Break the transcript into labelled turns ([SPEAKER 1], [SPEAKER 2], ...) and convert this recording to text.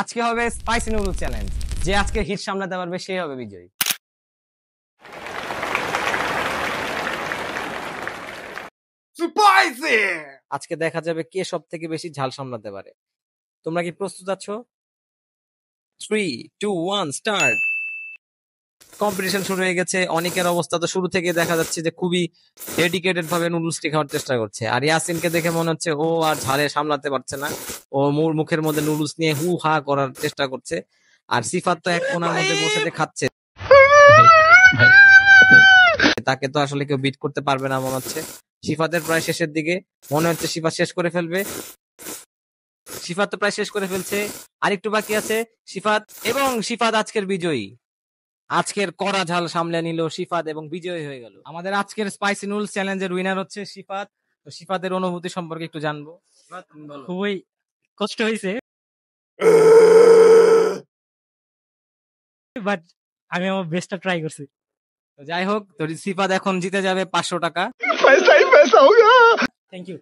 [SPEAKER 1] আজকে হবে spicy noodles challenge. যে আজকে হিট সামলাতে পারবে সে হবে বিজয়ী।
[SPEAKER 2] স্পাইসি!
[SPEAKER 1] আজকে দেখা যাবে কে সব থেকে বেশি ঝাল সামলাতে পারে। তোমরা কি প্রস্তুত আছো? 3, 2, 1 স্টার্ট। কম্পিটিশন শুরু হয়ে গেছে। অনেকের অবস্থা তো শুরু থেকে দেখা যাচ্ছে যে খুবই ডেডিকেটেড ভাবে নুডলসটি খাওয়ার চেষ্টা করছে। আর ইয়াসিনকে দেখে মনে হচ্ছে ও আর ঝালে সামলাতে পারছে না, ও মোর মুখের মধ্যে নুডলস নিয়ে হু হা করার চেষ্টা করছে। আর সিফাত তো এক কোণার মধ্যে বসে খাচ্ছে, তাকে তো আসলে কেউ বিট করতে পারবে না মনে হচ্ছে। সিফাতের প্রায় শেষের দিকে, মনে হচ্ছে সিফাত শেষ করে ফেলবে। সিফাত তো প্রায় শেষ করে ফেলছে, আরেকটু বাকি আছে সিফাত, এবং সিফাত আজকের বিজয়ী। আজকের কড়া ঝাল সামলে নিল সিফাত এবং বিজয়ী হয়ে গেল। আমাদের আজকের স্পাইসি নুডলস চ্যালেঞ্জের উইনার হচ্ছে সিফাত। তো সিফাতের অনুভূতি সম্পর্কে একটু জানবো।
[SPEAKER 3] খুবই কষ্ট হয়েছে, বাট আমি আমার বেস্টটা ট্রাই করছি।
[SPEAKER 1] তো যাই হোক, তো সিফাত এখন জিতে যাবে 500 টাকা।
[SPEAKER 2] पैसा ही पैसा होगा।
[SPEAKER 3] Thank you.